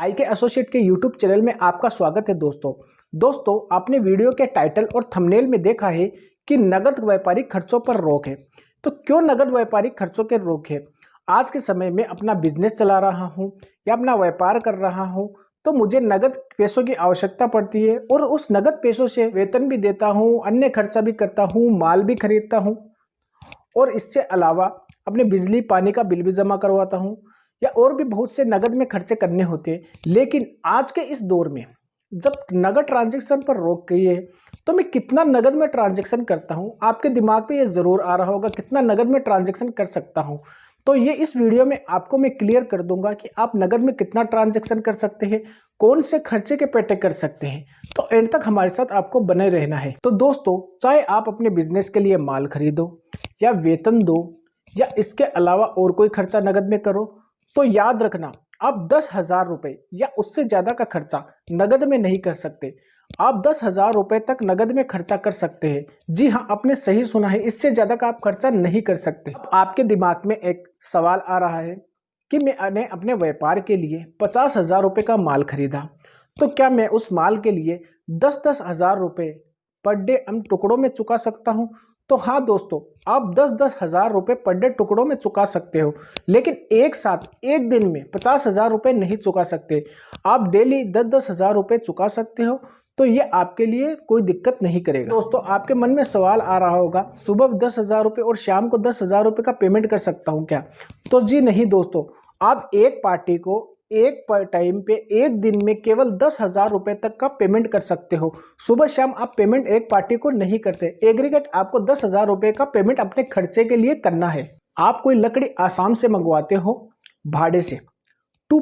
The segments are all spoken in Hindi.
आई के एसोसिएट के यूट्यूब चैनल में आपका स्वागत है दोस्तों आपने वीडियो के टाइटल और थंबनेल में देखा है कि नगद व्यापारिक खर्चों पर रोक है। तो क्यों नगद व्यापारिक खर्चों के रोक है? आज के समय में अपना बिजनेस चला रहा हूं या अपना व्यापार कर रहा हूं तो मुझे नगद पैसों की आवश्यकता पड़ती है और उस नगद पैसों से वेतन भी देता हूं, अन्य खर्चा भी करता हूं, माल भी खरीदता हूं और इससे अलावा अपने बिजली पानी का बिल भी जमा करवाता हूं या और भी बहुत से नगद में खर्चे करने होते हैं। लेकिन आज के इस दौर में जब नगद ट्रांजैक्शन पर रोक गई है तो मैं कितना नगद में ट्रांजैक्शन करता हूं, आपके दिमाग पे ये जरूर आ रहा होगा कितना नगद में ट्रांजैक्शन कर सकता हूं। तो ये इस वीडियो में आपको मैं क्लियर कर दूंगा कि आप नगद में कितना ट्रांजैक्शन कर सकते हैं, कौन से खर्चे के पेटे कर सकते हैं। तो एंड तक हमारे साथ आपको बने रहना है। तो दोस्तों, चाहे आप अपने बिजनेस के लिए माल खरीदो या वेतन दो या इसके अलावा और कोई खर्चा नगद में करो, तो याद रखना आप 10,000 रुपये या उससे ज़्यादा का खर्चा नगद में नहीं कर सकते। आप 10,000 रुपये तक नगद में खर्चा कर सकते हैं। जी हाँ, आपने सही सुना है, इससे ज़्यादा का आप खर्चा नहीं कर सकते। अब आपके दिमाग में एक सवाल आ रहा है कि मैंने अपने व्यापार के लिए 50,000 रुपये का माल खरीदा, तो क्या मैं उस माल के लिए 10-10 हज़ार रुपये पर डे हम टुकड़ों में चुका सकता हूँ? तो हाँ दोस्तों, आप 10-10 हज़ार रुपये पर डे टुकड़ों में चुका सकते हो, लेकिन एक साथ एक दिन में 50,000 रुपये नहीं चुका सकते। आप डेली 10-10 हज़ार रुपये चुका सकते हो, तो ये आपके लिए कोई दिक्कत नहीं करेगा। दोस्तों, आपके मन में सवाल आ रहा होगा, सुबह 10,000 रुपये और शाम को 10,000 रुपये का पेमेंट कर सकता हूँ क्या? तो जी नहीं दोस्तों, आप एक पार्टी को एक टाइम पे एक दिन में केवल 10,000 रुपये तक का पेमेंट कर सकते हो। सुबह शाम आप पेमेंट एक पार्टी को नहीं करते। एग्रीगेट आपको 10,000 रुपये का पेमेंट अपने खर्चे के लिए करना है। आप कोई लकड़ी आसाम से मंगवाते हो भाड़े से, टू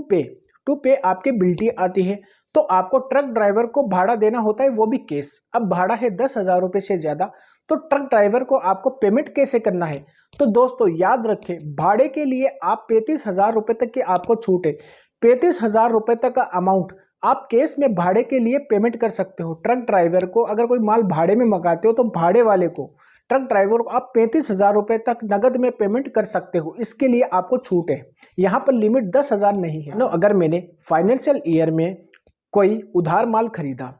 पे आपकी बिल्टी आती है, तो आपको ट्रक ड्राइवर को भाड़ा देना होता है, वो भी कैश। अब भाड़ा है 10,000 रुपये से ज़्यादा, तो ट्रक ड्राइवर को आपको पेमेंट कैसे करना है? तो दोस्तों याद रखें, भाड़े के लिए आप 35,000 रुपये तक की आपको छूट है। 35,000 रुपये तक का अमाउंट आप कैश में भाड़े के लिए पेमेंट कर सकते हो। ट्रक ड्राइवर को अगर कोई माल भाड़े में मंगाते हो तो भाड़े वाले को, ट्रक ड्राइवर को आप 35,000 रुपये तक नगद में पेमेंट कर सकते हो। इसके लिए आपको छूट है, यहाँ पर लिमिट 10,000 नहीं है। अगर मैंने फाइनेंशियल ईयर में कोई उधार माल खरीदा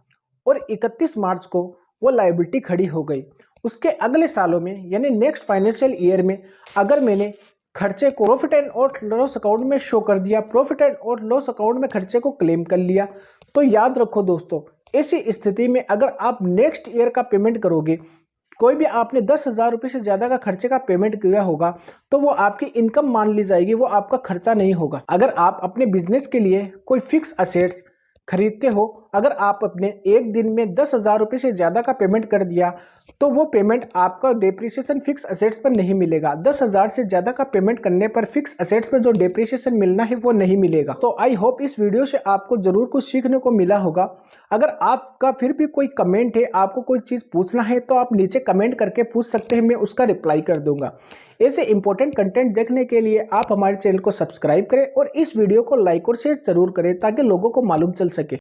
और 31 मार्च को वो लायबिलिटी खड़ी हो गई, उसके अगले सालों में यानी नेक्स्ट फाइनेंशियल ईयर में अगर मैंने खर्चे को प्रॉफिट एंड लॉस अकाउंट में शो कर दिया, प्रॉफिट एंड लॉस अकाउंट में खर्चे को क्लेम कर लिया, तो याद रखो दोस्तों, ऐसी स्थिति में अगर आप नेक्स्ट ईयर का पेमेंट करोगे, कोई भी आपने 10,000 रुपये से ज़्यादा का खर्चे का पेमेंट किया होगा, तो वो आपकी इनकम मान ली जाएगी, वो आपका खर्चा नहीं होगा। अगर आप अपने बिजनेस के लिए कोई फिक्स असेट्स खरीदते हो, अगर आप अपने एक दिन में 10,000 रुपये से ज़्यादा का पेमेंट कर दिया, तो वो पेमेंट आपका डेप्रिसिएशन फिक्स असेट्स पर नहीं मिलेगा। 10,000 से ज़्यादा का पेमेंट करने पर फिक्स असेट्स में जो डेप्रिसिएशन मिलना है वो नहीं मिलेगा। तो आई होप इस वीडियो से आपको ज़रूर कुछ सीखने को मिला होगा। अगर आपका फिर भी कोई कमेंट है, आपको कोई चीज़ पूछना है, तो आप नीचे कमेंट करके पूछ सकते हैं, मैं उसका रिप्लाई कर दूंगा। ऐसे इंपॉर्टेंट कंटेंट देखने के लिए आप हमारे चैनल को सब्सक्राइब करें और इस वीडियो को लाइक और शेयर जरूर करें ताकि लोगों को मालूम चल